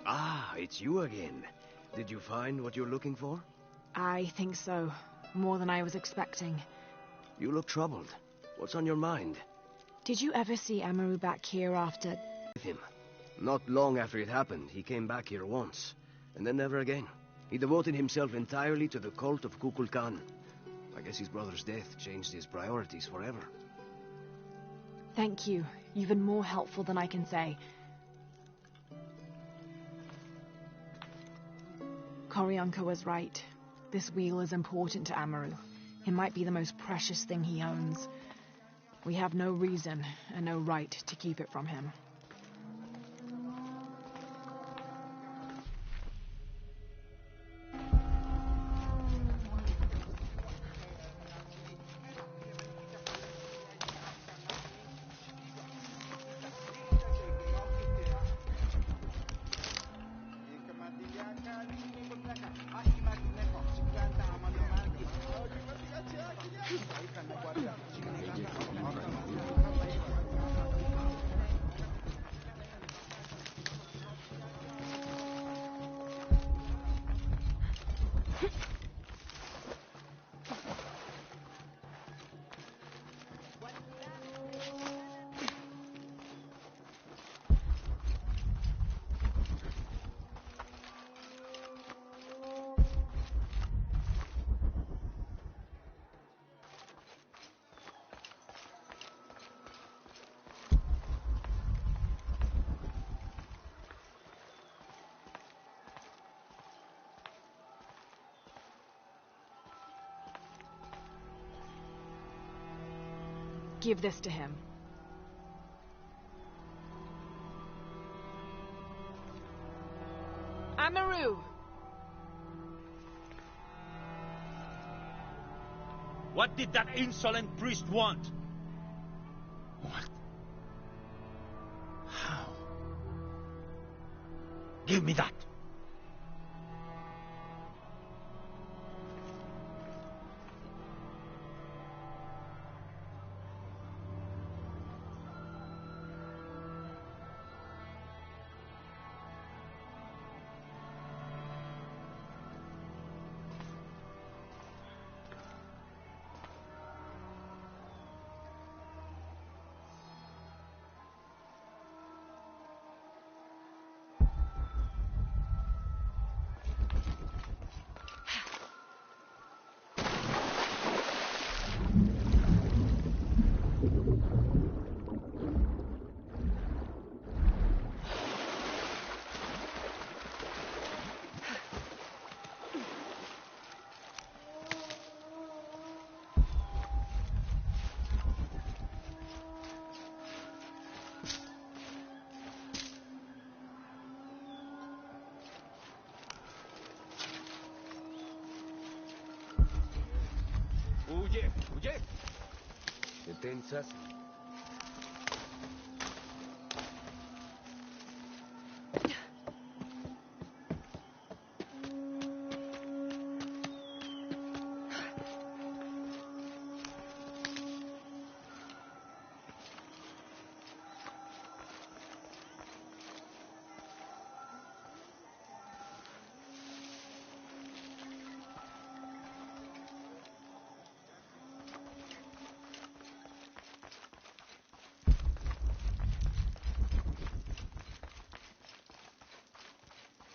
Ah, it's you again. Did you find what you're looking for? I think so. More than I was expecting. You look troubled. What's on your mind? Did you ever see Amaru back here after... With him. Not long after it happened, he came back here once. And then never again. He devoted himself entirely to the cult of Kukulkan. I guess his brother's death changed his priorities forever. Thank you. You've been more helpful than I can say. Koryanka was right. This wheel is important to Amaru. It might be the most precious thing he owns. We have no reason and no right to keep it from him. Give this to him. Amaru! What did that insolent priest want? What? How? Give me that! Huye, huye. ¿Te tensas?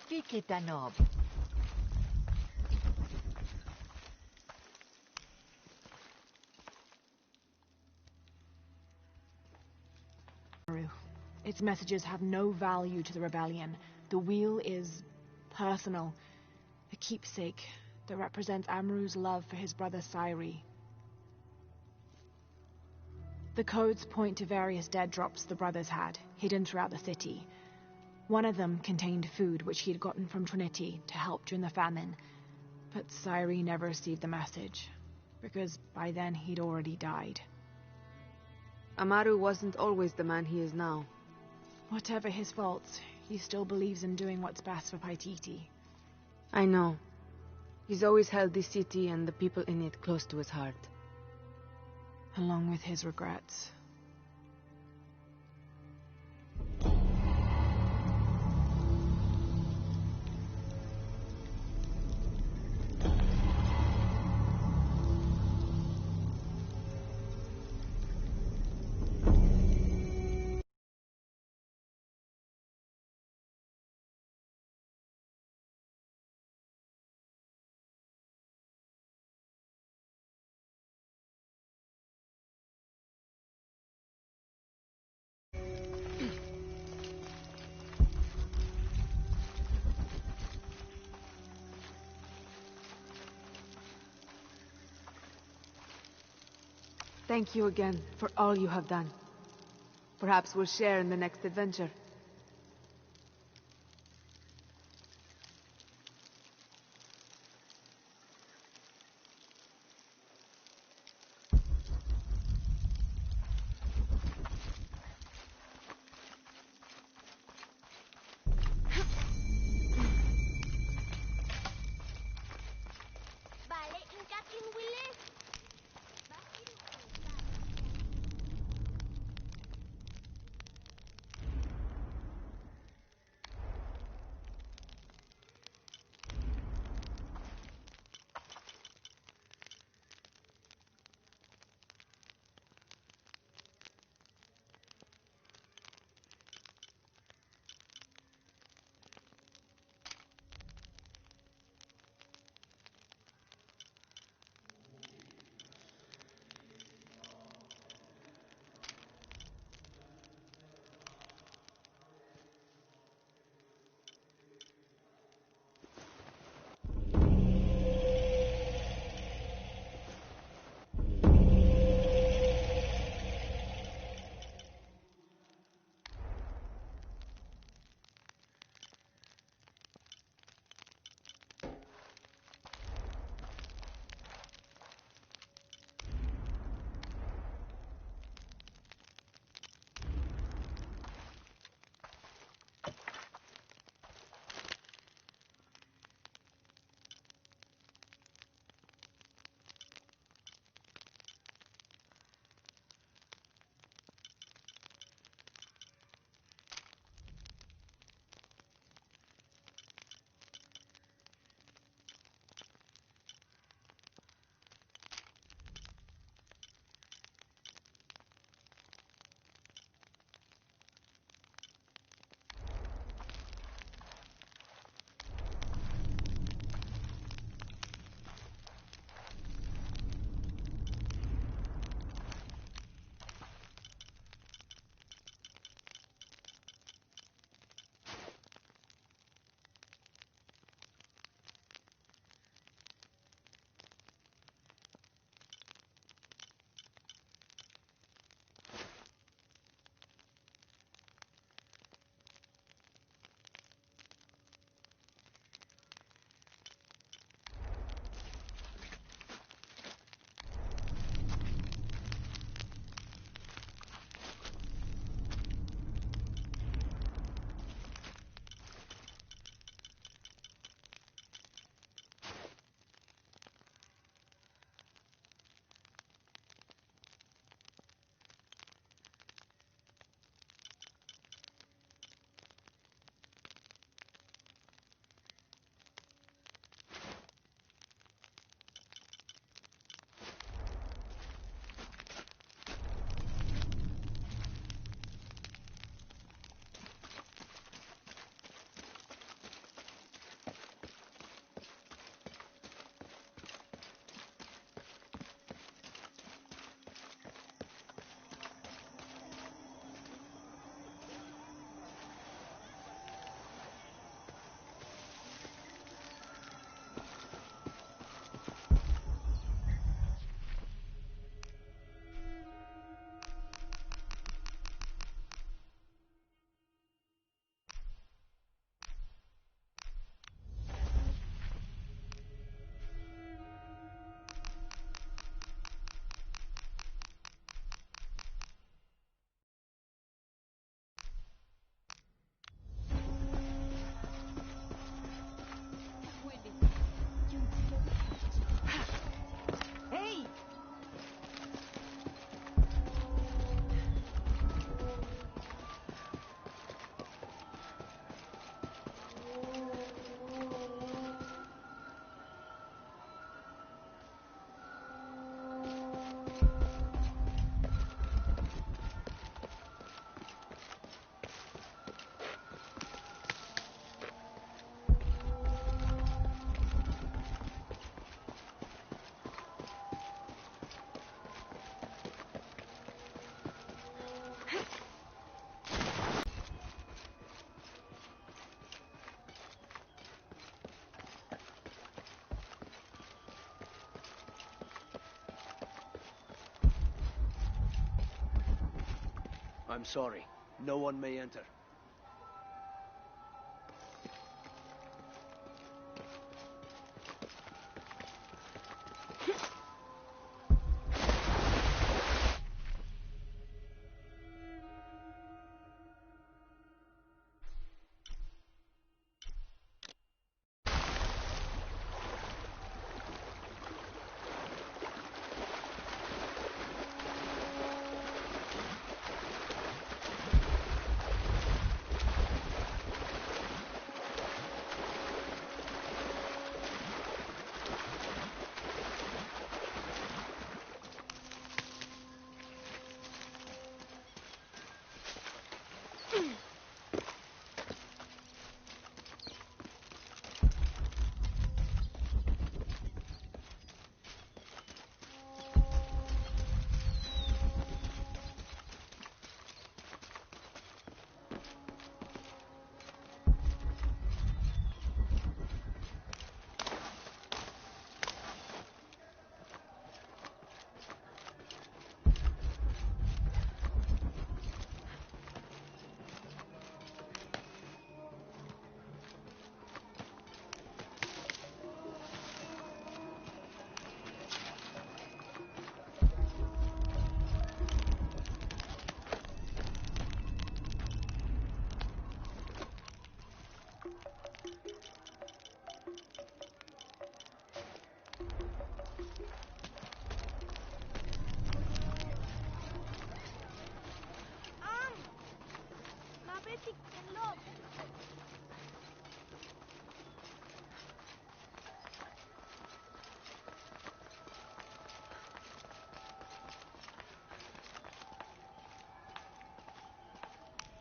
Kikitanov. Its messages have no value to the rebellion. The wheel is personal, a keepsake that represents Amaru's love for his brother Sairi. The codes point to various dead drops the brothers had, hidden throughout the city. One of them contained food which he had gotten from Trinity to help during the famine. But Sairi never received the message, because by then he'd already died. Amaru wasn't always the man he is now. Whatever his faults, he still believes in doing what's best for Paititi. I know. He's always held this city and the people in it close to his heart. along with his regrets. Thank you again for all you have done. Perhaps we'll share in the next adventure. I'm sorry. No one may enter.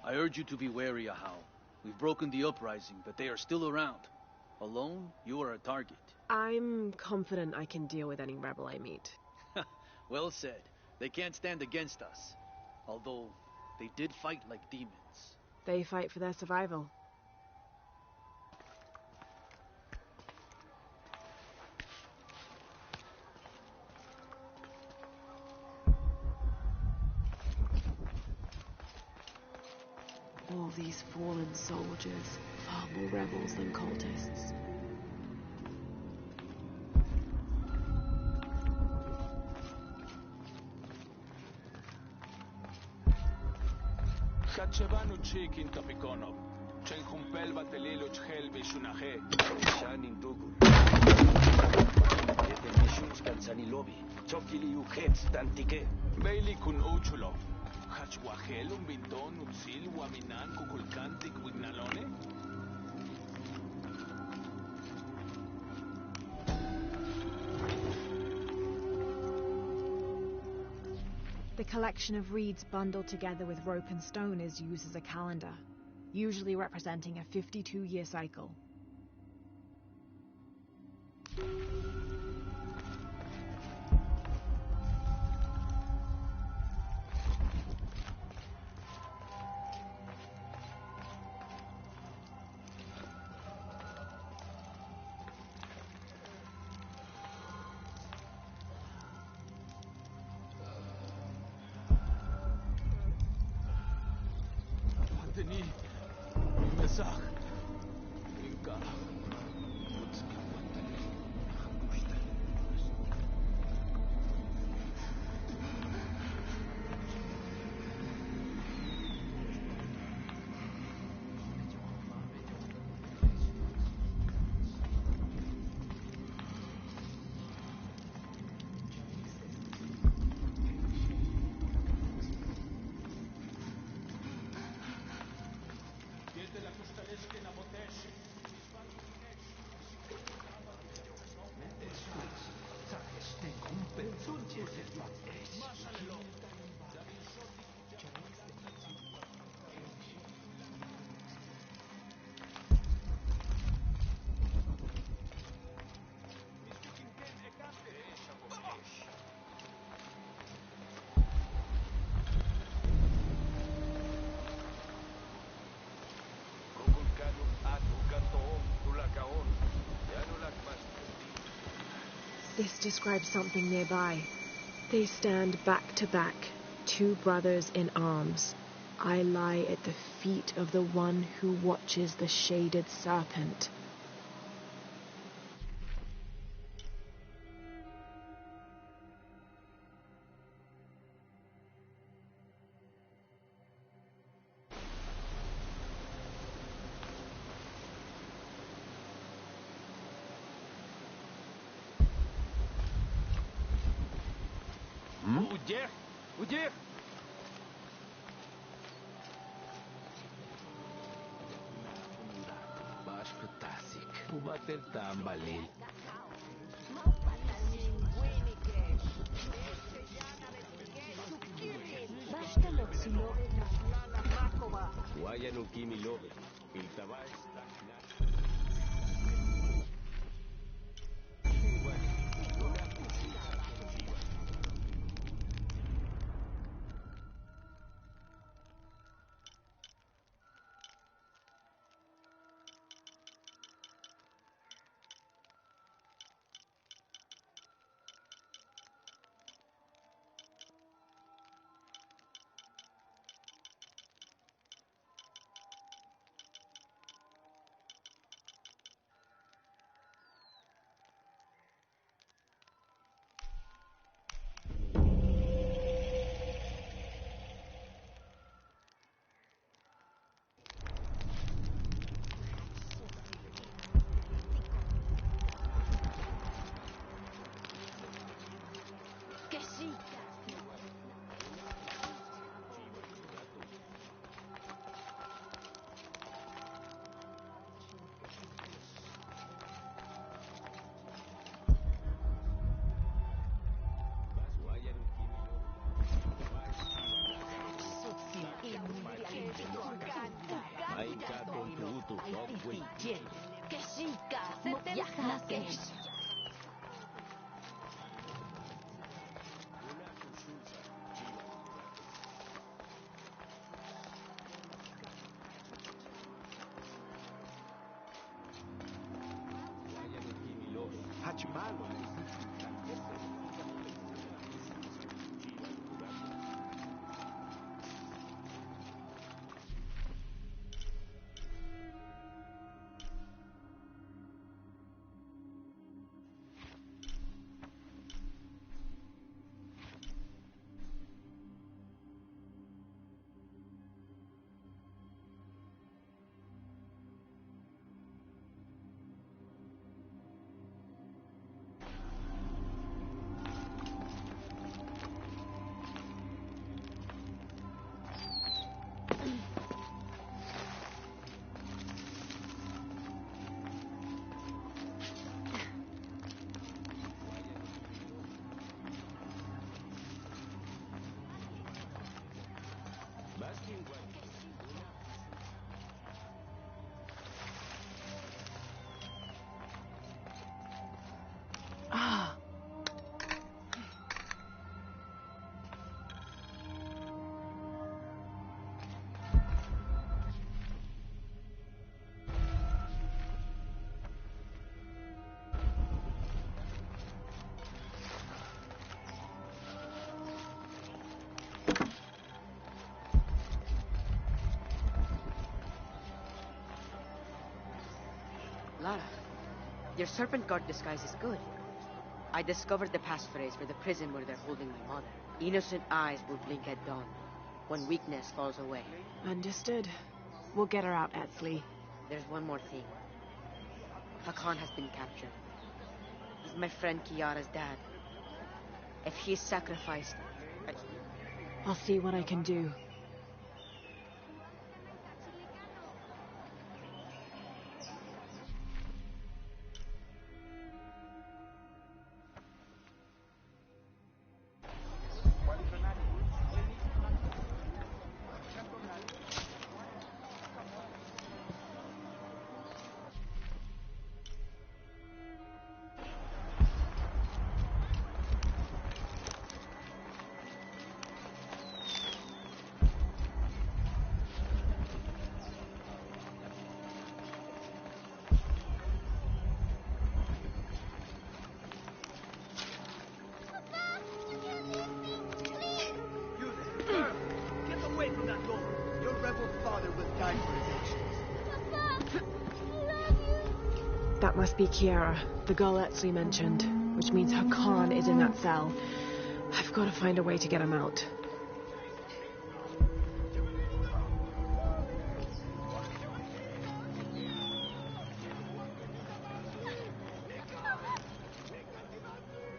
I urge you to be wary, Ahau. We've broken the uprising, but they are still around. Alone, you are a target. I'm confident I can deal with any rebel I meet. Well said. They can't stand against us. Although, they did fight like demons. They fight for their survival. All these fallen soldiers, far more rebels than cultists. Kachevanu chikin tapikonov. Chen humpel batelilo chhel bishunahe. Shanin dugu. Yete missions kansani lobby. Chokili ukets tantike. Bailey kun uchulo. Hachwahel un bindon utsil waminan kukulkantik wignalone. The collection of reeds bundled together with rope and stone is used as a calendar, usually representing a 52-year cycle. Deni mesach inka This describes something nearby. They stand back to back, two brothers in arms. I lie at the feet of the one who watches the shaded serpent. Udyr! Udyr! Baš petasik. Ubater tambalil. Waya no kimi lobe. Iltabay. Lara, your serpent guard disguise is good. I discovered the passphrase for the prison where they're holding my mother. Innocent eyes will blink at dawn, when weakness falls away. Understood. We'll get her out, Etsley. There's one more thing. Hakan has been captured. He's my friend Kiara's dad. If he's sacrificed, I'll see what I can do. That must be Kiara, the girl Etsley mentioned, which means her Khan is in that cell. I've got to find a way to get him out.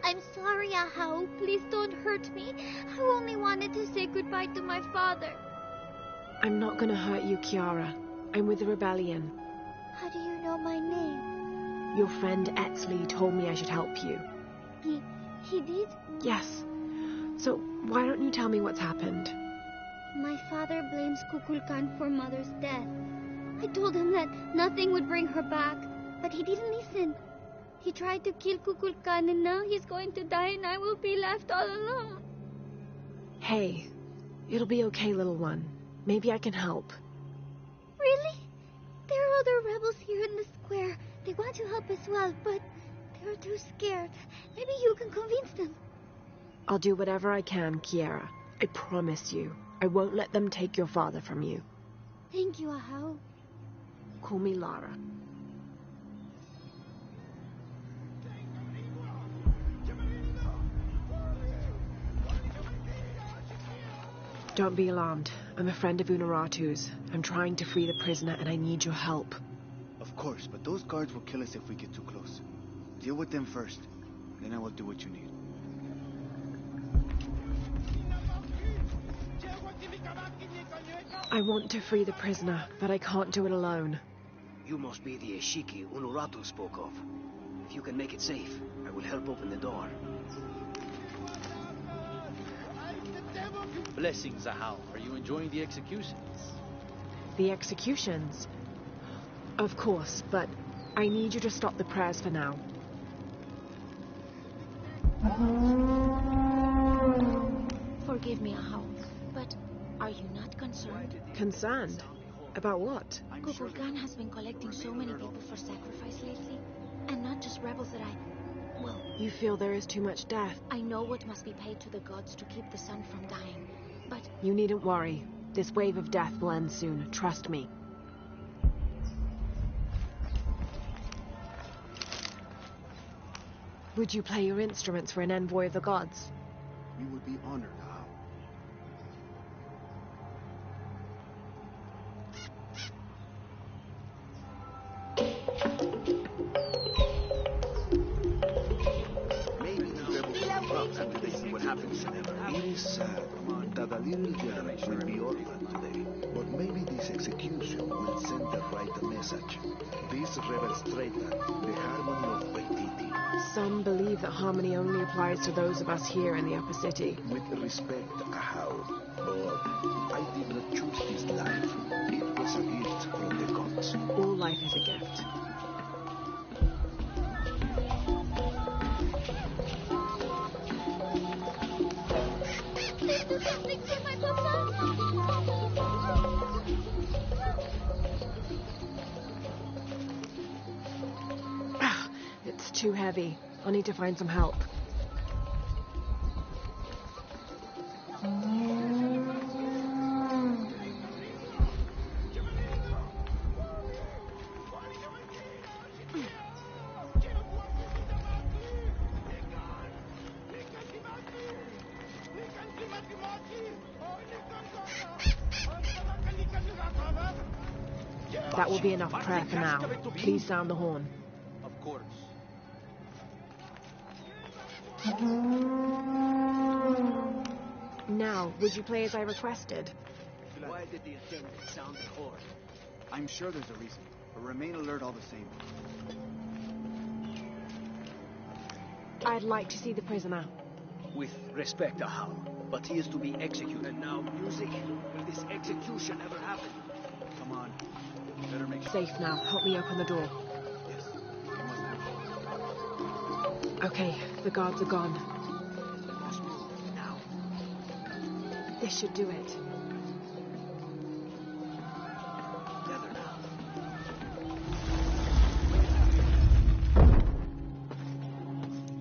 I'm sorry, Ahau. Please don't hurt me. I only wanted to say goodbye to my father. I'm not gonna hurt you, Kiara. I'm with the rebellion. How do you know my name? Your friend Etsley told me I should help you. He did? Yes. So why don't you tell me what's happened? My father blames Kukulkan for Mother's death. I told him that nothing would bring her back, but he didn't listen. He tried to kill Kukulkan and now he's going to die and I will be left all alone. Hey, it'll be okay, little one. Maybe I can help. Really? There are other rebels here in the square. They want to help as well, but they're too scared. Maybe you can convince them. I'll do whatever I can, Kiara. I promise you. I won't let them take your father from you. Thank you, Ahau. Call me Lara. Don't be alarmed. I'm a friend of Unuratu's. I'm trying to free the prisoner and I need your help. Of course, but those guards will kill us if we get too close. Deal with them first. Then I will do what you need. I want to free the prisoner, but I can't do it alone. You must be the Ishiki Unuratu spoke of. If you can make it safe, I will help open the door. Blessings, Ahau. Are you enjoying the executions? The executions? Of course, but I need you to stop the prayers for now. Forgive me, Ahau, but are you not concerned? Concerned? About what? Kukulkan has been collecting so many people for sacrifice lately, and not just rebels that well... You feel there is too much death? I know what must be paid to the gods to keep the sun from dying, but... You needn't worry. This wave of death will end soon, trust me. Would you play your instruments for an envoy of the gods? We would be honored, Ahau. After they see what happens to them. It is sad that a little girl will be orphaned today, but maybe this execution will send the right message. These rebels threaten the harmony of Paititi. Some believe that harmony only applies to those of us here in the upper city. With respect, Ahau, but I did not choose this life. It was a gift from the gods. All life is a gift. Please do something for my papa! It's too heavy. I'll need to find some help. That will be enough prayer for now. Please sound the horn. Of course. Now, would you play as I requested? Why did the attendant sound the horn? I'm sure there's a reason, but remain alert all the same. I'd like to see the prisoner. With respect, Ahau, but he is to be executed now. Music, will this execution ever happen? Come on. Better make sure. Safe now. Help me open the door. Yes. We must move. Okay, the guards are gone. We must move now. This should do it. Together now.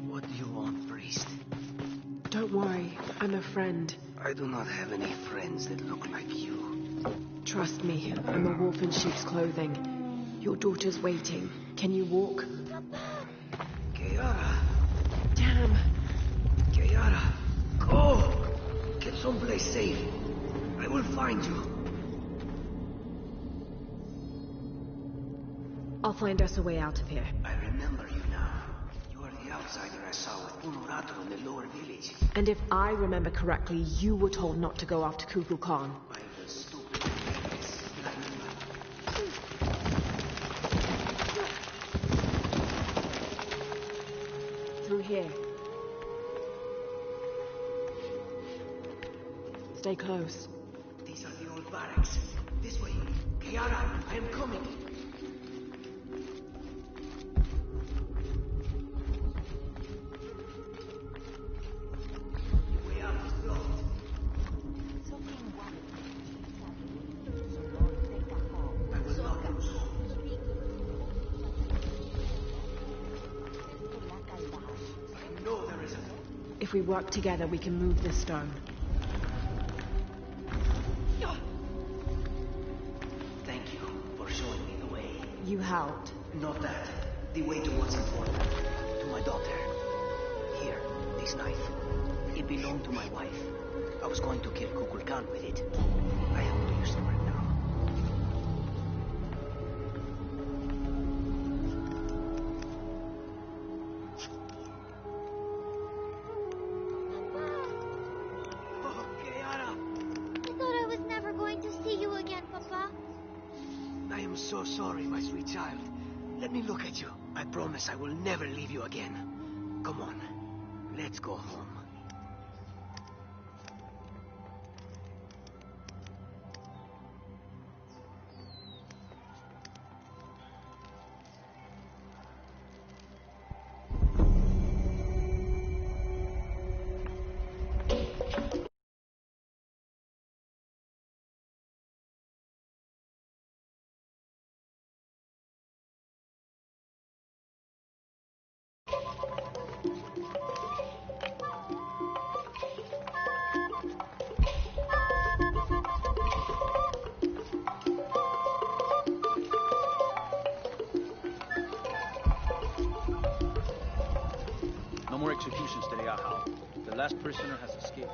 What do you want, priest? Don't worry, I'm a friend. I do not have any friends that look like you. Trust me, I'm a wolf in sheep's clothing. Your daughter's waiting. Can you walk? Kiara! Damn! Kiara! Go! Get someplace safe. I will find you. I'll find us a way out of here. I remember you now. You are the outsider I saw with Unuratu in the lower village. And if I remember correctly, you were told not to go after Kukulkan. I was stupid. Through here. Stay close. These are the old barracks. This way. Kiara, I am coming. The way out is blocked. I will not do so. I know there is a... If we work together, we can move this stone. Thank you for showing me the way. You helped. Not that. The way to what's important. To my daughter. Here, this knife. It belonged to my wife. I was going to kill Kukulkan with it. I have no use for it now. Oh, Kiara! I thought I was never going to see you again, Papa. I am so sorry, my sweet child. Let me look at you. I promise I will never leave you again. Come on. Let's go home. No more executions today, Ahau. The last prisoner has escaped.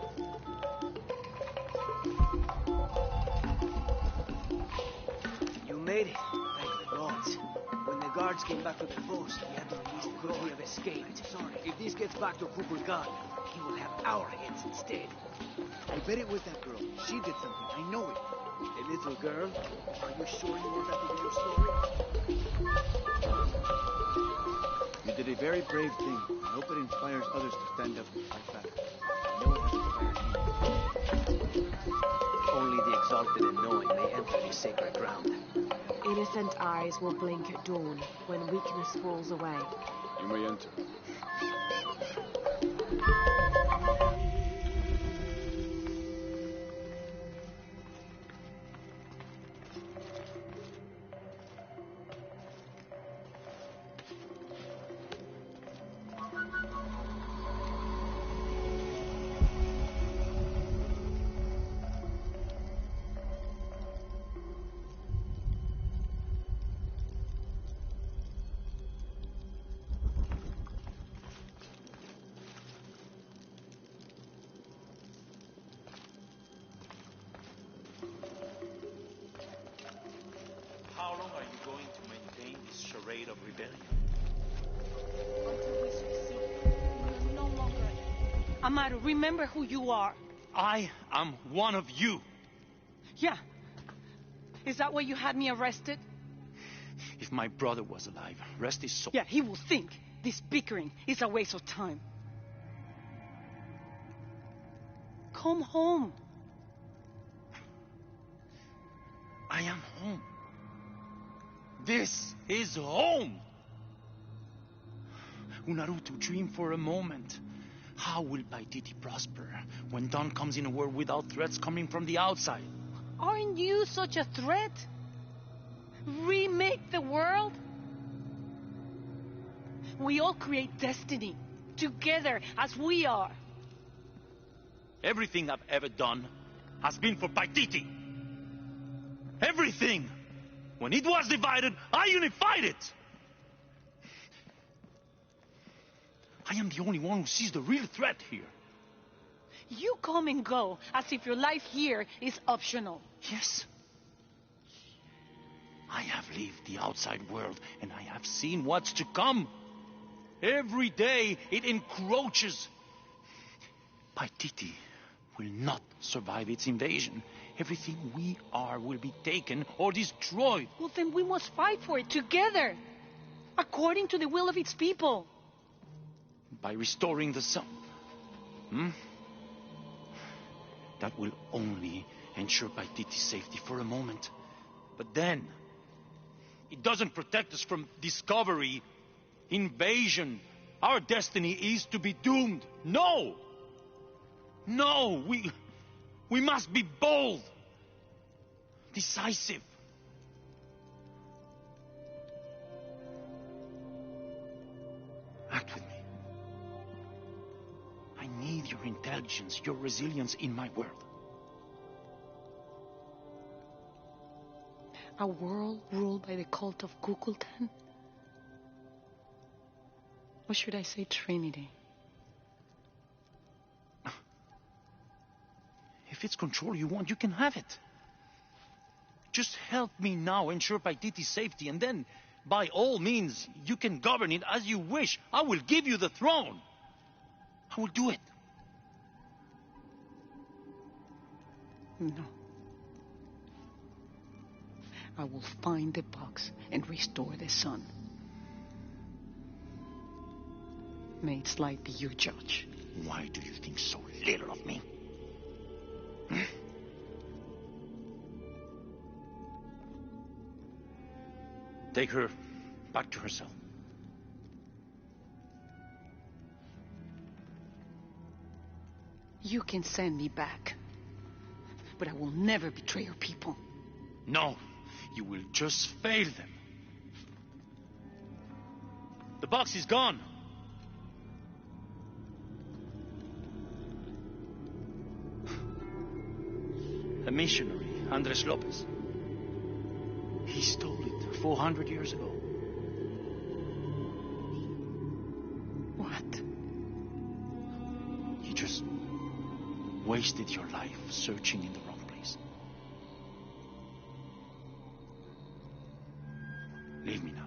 You made it. Thank the gods. When the guards came back to the post, we had to release the girl. We have escaped. Sorry. If this gets back to Kukulkan, he will have our heads instead. I bet it was that girl. She did something. I know it. A little girl? Are you sure you want that to be your story? You did a very brave thing. I hope it inspires others to stand up and fight back. I know it has inspired me. Only the exalted and knowing may enter this sacred ground. Innocent eyes will blink at dawn when weakness falls away. You may enter. How long are you going to maintain this charade of rebellion? Until we succeed. We will no longer... Amaru, remember who you are. I am one of you. Yeah. Is that why you had me arrested? If my brother was alive, rest his soul. Yeah, he will think this bickering is a waste of time. Come home. I am home. This is home. Unaruto, dream for a moment. How will Paititi prosper when Dawn comes in a world without threats coming from the outside? Aren't you such a threat? Remake the world? We all create destiny, together as we are. Everything I've ever done has been for Paititi. Everything! When it was divided, I unified it! I am the only one who sees the real threat here. You come and go as if your life here is optional. Yes. I have lived the outside world, and I have seen what's to come. Every day it encroaches. Paititi will not survive its invasion. Everything we are will be taken or destroyed. Well, then we must fight for it together, according to the will of its people. By restoring the sun. That will only ensure Paititi's safety for a moment. But then, it doesn't protect us from discovery, invasion. Our destiny is to be doomed. No! No! We must be bold, decisive. Act with me. I need your intelligence, your resilience in my world. A world ruled by the cult of Kukulkan? Or should I say Trinity? If it's control you want, you can have it. Just help me now ensure Paititi's safety, and then, by all means, you can govern it as you wish. I will give you the throne. I will do it. No. I will find the box and restore the sun. May its light be your judge. Why do you think so little of me? Take her back to her cell. You can send me back, but I will never betray your people. No, you will just fail them. The box is gone. A missionary, Andres Lopez. He stole it 400 years ago. What? You just wasted your life searching in the wrong place. Leave me now.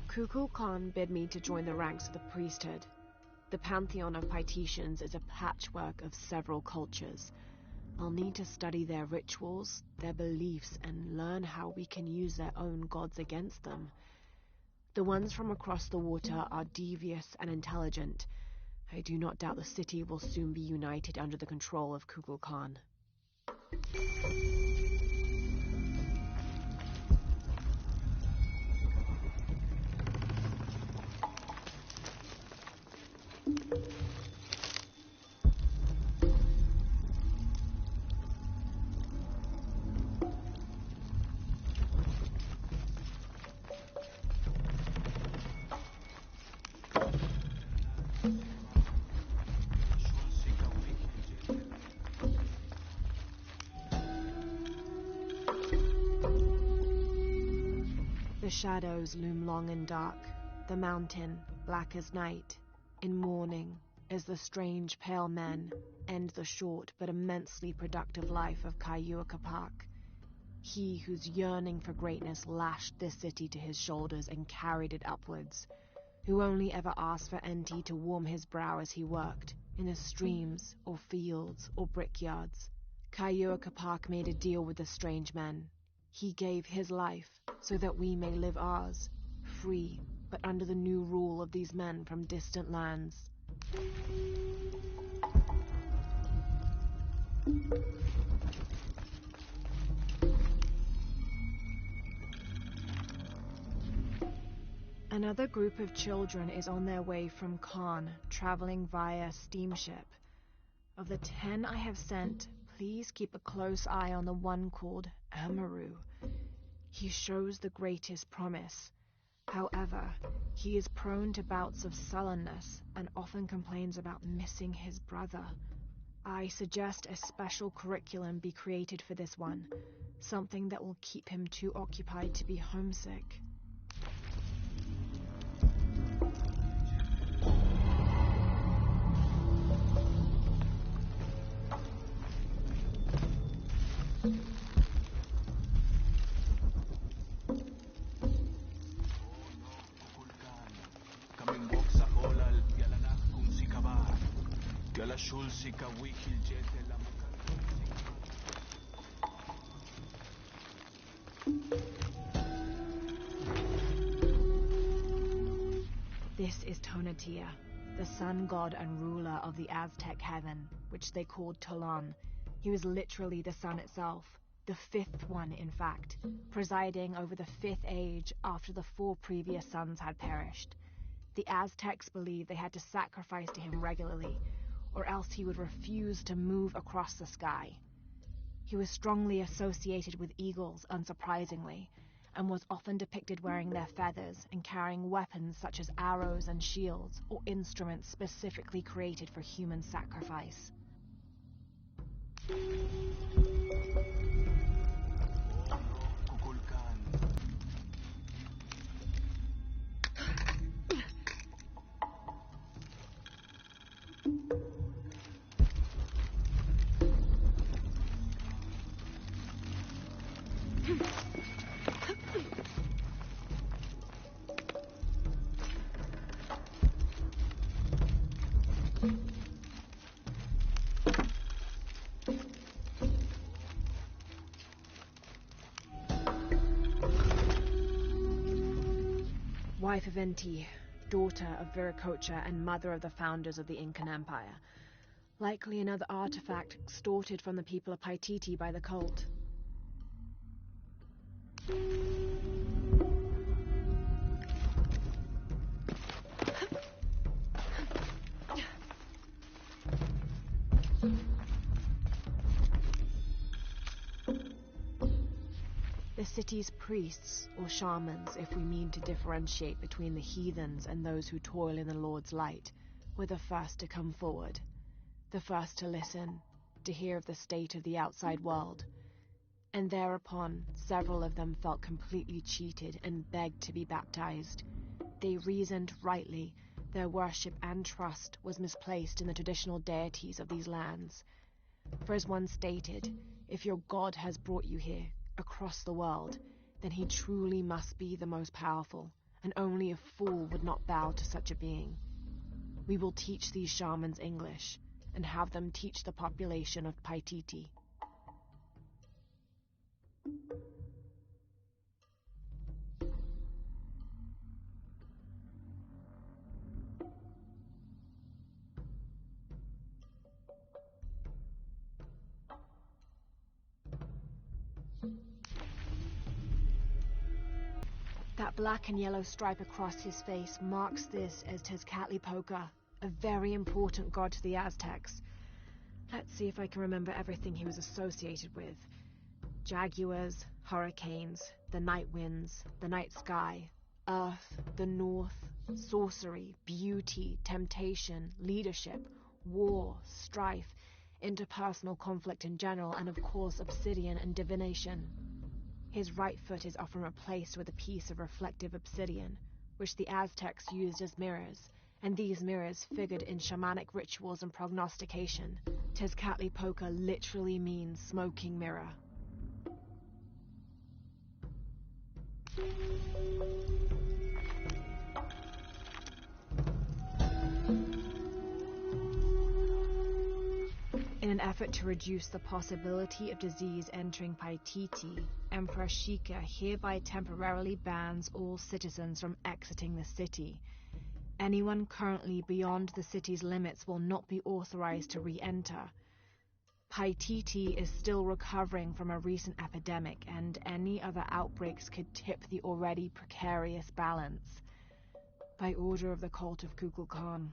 Kukulkan bid me to join the ranks of the priesthood. The pantheon of Paititians is a patchwork of several cultures. I'll need to study their rituals, their beliefs, and learn how we can use their own gods against them. The ones from across the water are devious and intelligent. I do not doubt the city will soon be united under the control of Kukulkan. The shadows loom long and dark, the mountain black as night, in mourning as the strange pale men end the short but immensely productive life of Kaiua Kapak. He whose yearning for greatness lashed this city to his shoulders and carried it upwards. who only ever asked for Enti to warm his brow as he worked, in the streams or fields or brickyards. Kayur Kapak made a deal with the strange men. He gave his life so that we may live ours, free, but under the new rule of these men from distant lands. Another group of children is on their way from Khan, traveling via steamship. Of the 10 I have sent, please keep a close eye on the one called Amaru. He shows the greatest promise. However, he is prone to bouts of sullenness and often complains about missing his brother. I suggest a special curriculum be created for this one, something that will keep him too occupied to be homesick. This is Tonatiuh, the sun god and ruler of the Aztec heaven, which they called Tolan. He was literally the sun itself, the 5th one in fact, presiding over the 5th age after the 4 previous suns had perished. The Aztecs believed they had to sacrifice to him regularly, or else he would refuse to move across the sky. He was strongly associated with eagles, unsurprisingly, and was often depicted wearing their feathers and carrying weapons such as arrows and shields, or instruments specifically created for human sacrifice. Wife of Enti, daughter of Viracocha and mother of the founders of the Incan Empire. Likely another artifact extorted from the people of Paititi by the cult. The city's priests, or shamans, if we mean to differentiate between the heathens and those who toil in the Lord's light, were the first to come forward, the first to listen, to hear of the state of the outside world. And thereupon, several of them felt completely cheated and begged to be baptized. They reasoned rightly their worship and trust was misplaced in the traditional deities of these lands. For as one stated, if your God has brought you here, across the world, then he truly must be the most powerful, and only a fool would not bow to such a being. We will teach these shamans English, and have them teach the population of Paititi. That black and yellow stripe across his face marks this as Tezcatlipoca, a very important god to the Aztecs. Let's see if I can remember everything he was associated with. Jaguars, hurricanes, the night winds, the night sky, earth, the north, sorcery, beauty, temptation, leadership, war, strife, interpersonal conflict in general, and of course obsidian and divination. His right foot is often replaced with a piece of reflective obsidian, which the Aztecs used as mirrors, and these mirrors figured in shamanic rituals and prognostication. Tezcatlipoca literally means smoking mirror. an effort to reduce the possibility of disease entering Paititi, Emperor Shika hereby temporarily bans all citizens from exiting the city. Anyone currently beyond the city's limits will not be authorized to re-enter. Paititi is still recovering from a recent epidemic, and any other outbreaks could tip the already precarious balance. By order of the cult of Kukulkan.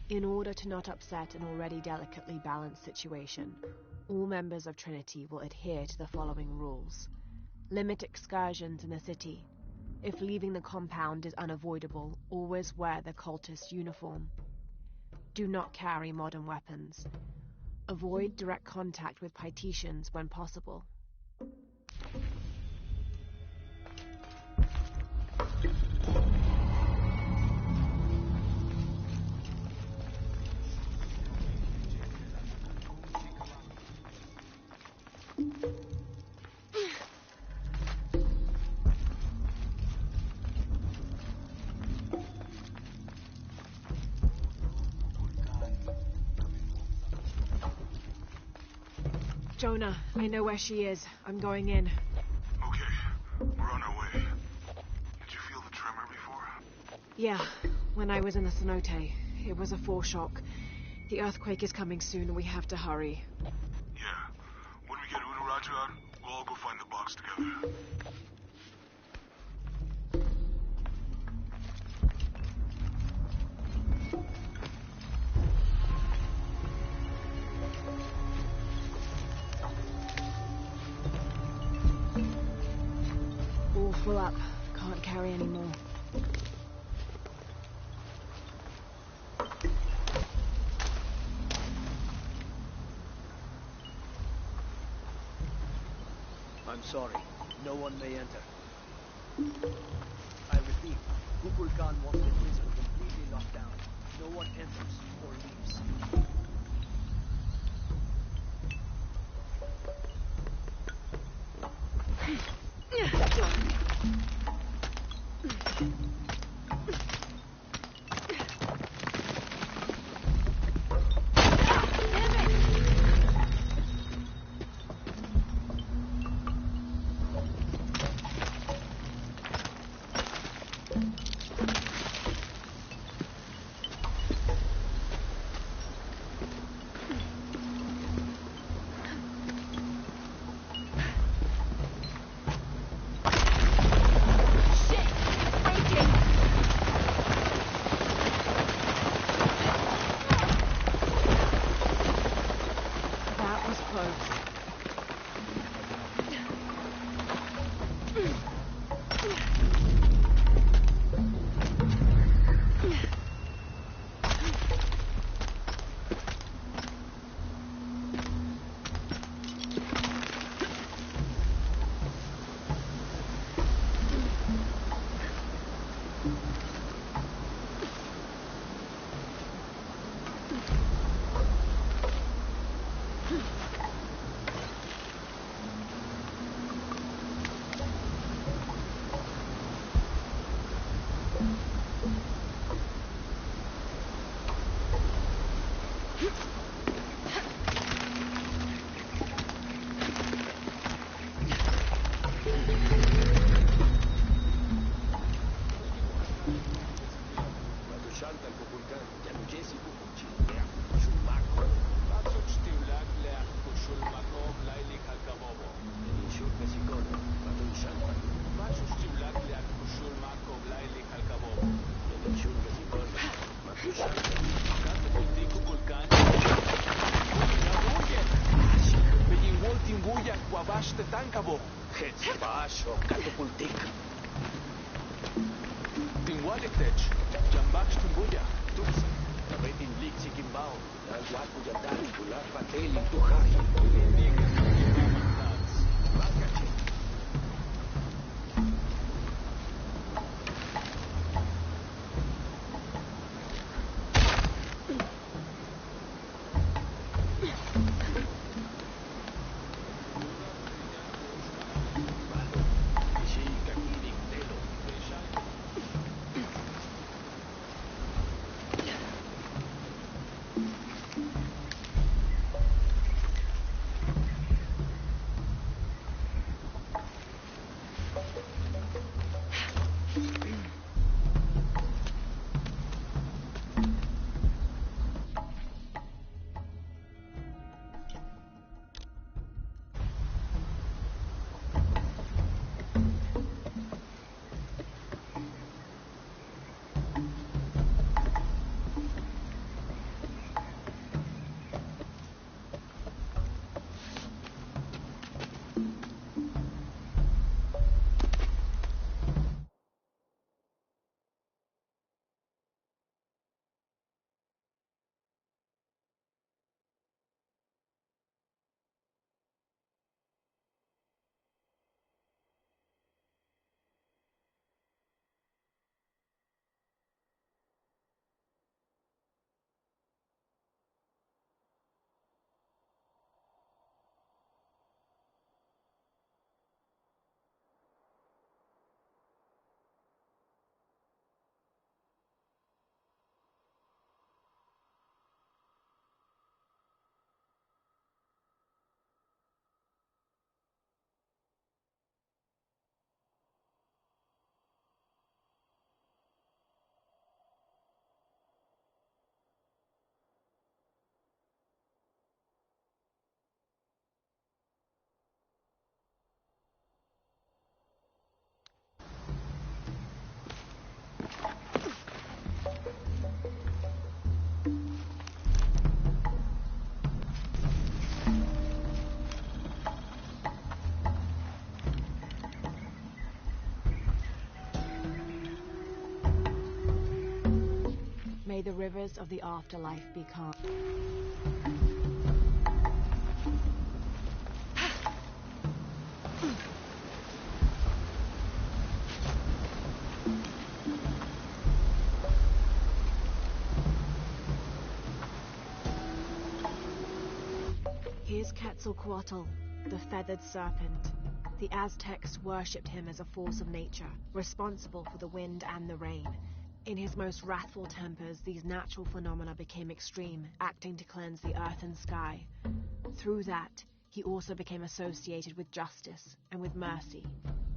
In order to not upset an already delicately balanced situation, all members of Trinity will adhere to the following rules. Limit excursions in the city. If leaving the compound is unavoidable, always wear the cultist uniform. Do not carry modern weapons. Avoid direct contact with Paititians when possible. Jonah, I know where she is. I'm going in. Okay, we're on our way. Did you feel the tremor before? Yeah, when I was in the cenote. It was a foreshock. The earthquake is coming soon and we have to hurry. Yeah. When we get Unuratu out, we'll all go find the box together. All full up. Can't carry any more. I'm sorry. No one may enter. I repeat, Kukulkan wants the prison completely locked down. No one enters or leaves. Tankabo. Baixo, catapultic. Tinwalektech. Jambak Stumbuya. Tuxa. Rating League Sikimbao. Waku Yadal, Bular Pateli, Tuhari. May the rivers of the afterlife be calm. Here's Quetzalcoatl, the feathered serpent. The Aztecs worshipped him as a force of nature, responsible for the wind and the rain. In his most wrathful tempers, these natural phenomena became extreme, acting to cleanse the earth and sky. Through that, he also became associated with justice and with mercy.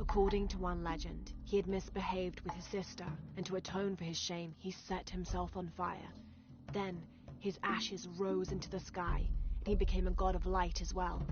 According to one legend, he had misbehaved with his sister, and to atone for his shame, he set himself on fire. Then, his ashes rose into the sky, and he became a god of light as well.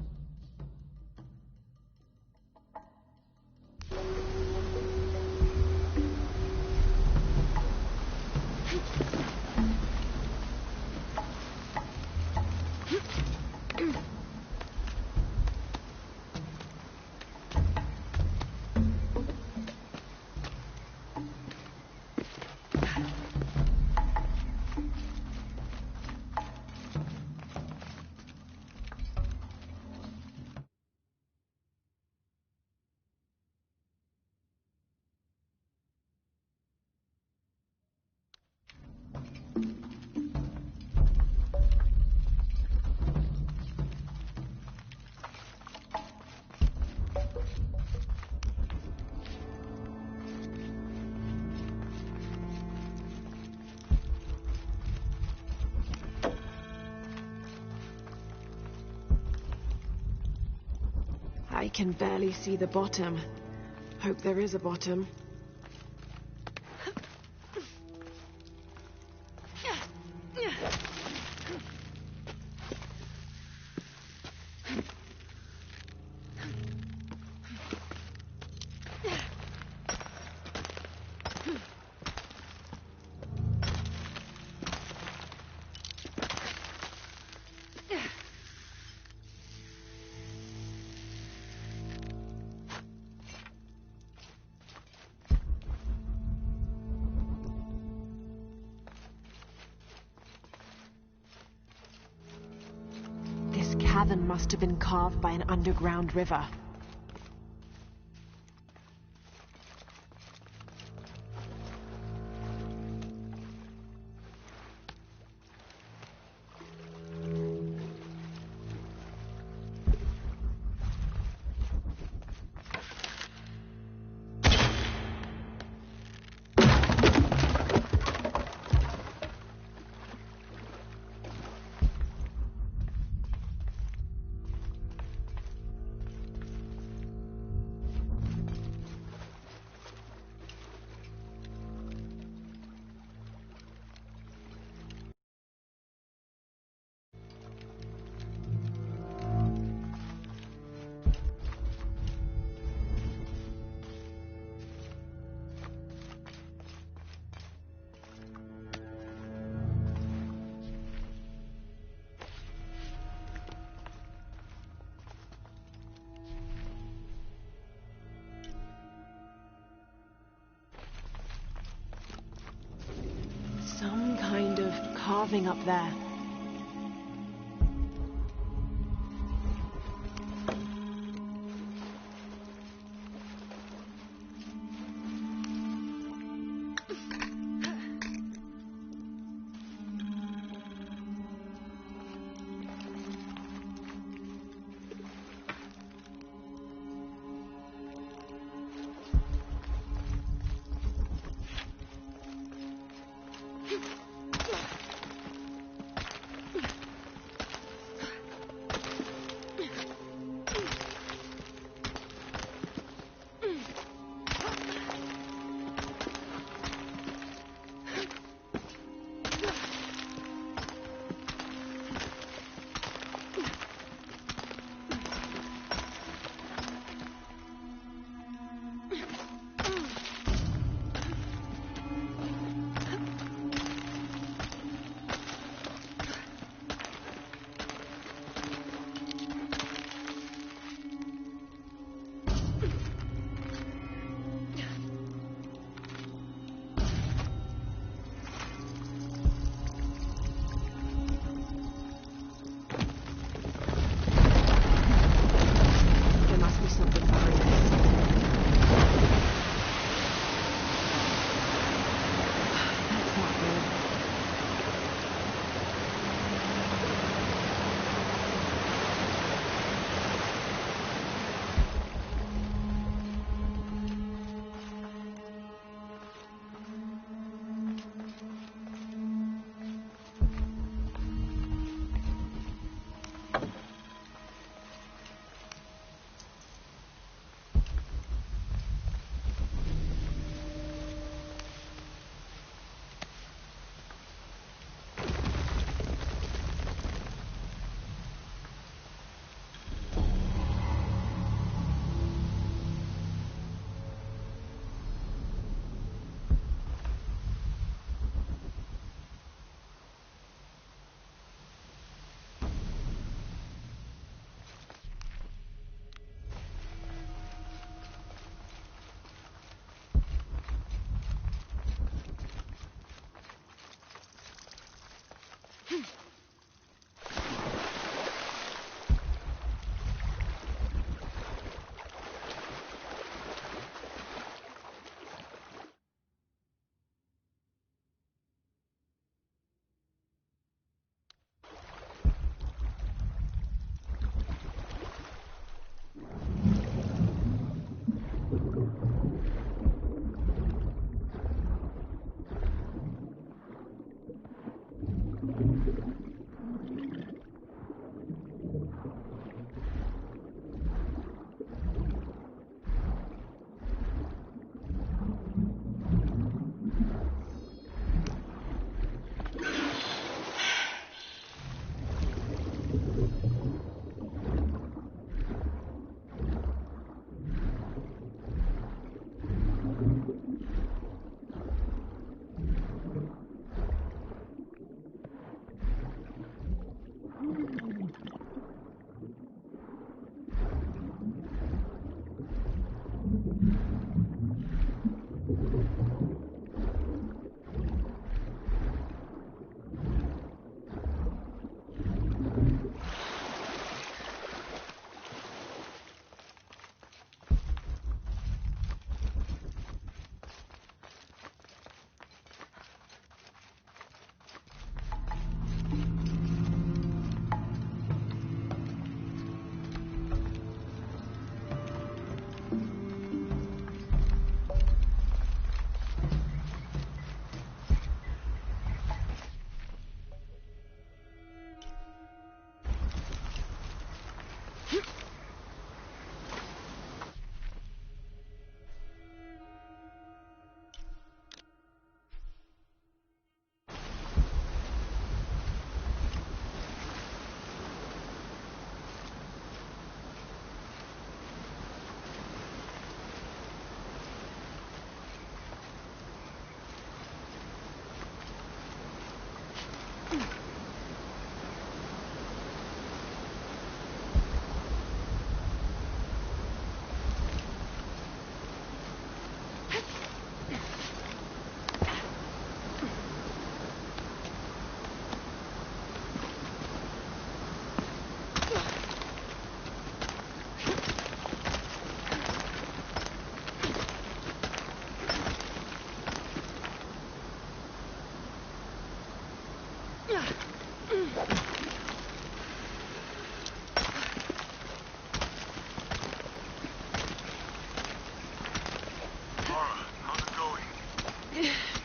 I can barely see the bottom. Hope there is a bottom. This cavern must have been carved by an underground river. Some kind of carving up there.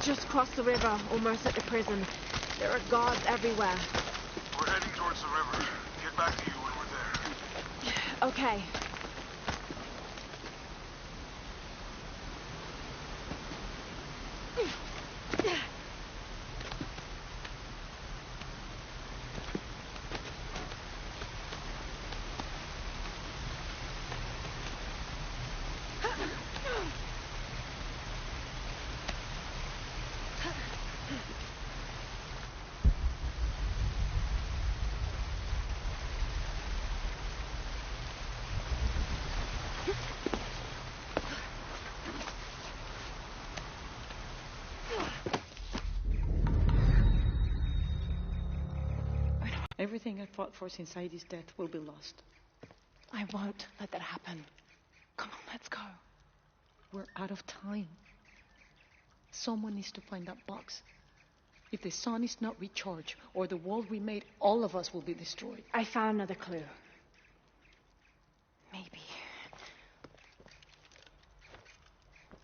Just crossed the river, almost at the prison. There are guards everywhere. We're heading towards the river. Get back to you when we're there. Okay. Everything I fought for since Heidi's death will be lost. I won't let that happen. Come on, let's go. We're out of time. Someone needs to find that box. If the sun is not recharged, or the world we made, all of us will be destroyed. I found another clue. Maybe.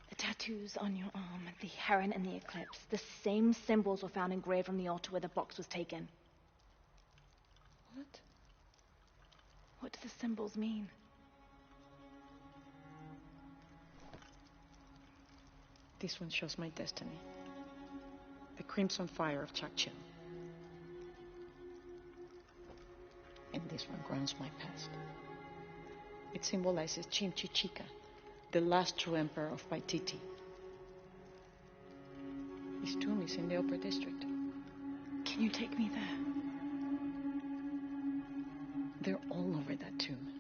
The tattoos on your arm, the heron and the eclipse, the same symbols were found engraved on the altar where the box was taken. What? What do the symbols mean? This one shows my destiny. The crimson fire of Chakchil. And this one grounds my past. It symbolizes Chimchichica, the last true emperor of Paititi. His tomb is in the upper district. Can you take me there? They're all over that tomb.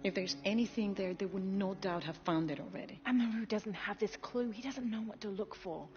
If there's anything there, they would no doubt have found it already. Amaru doesn't have this clue. He doesn't know what to look for.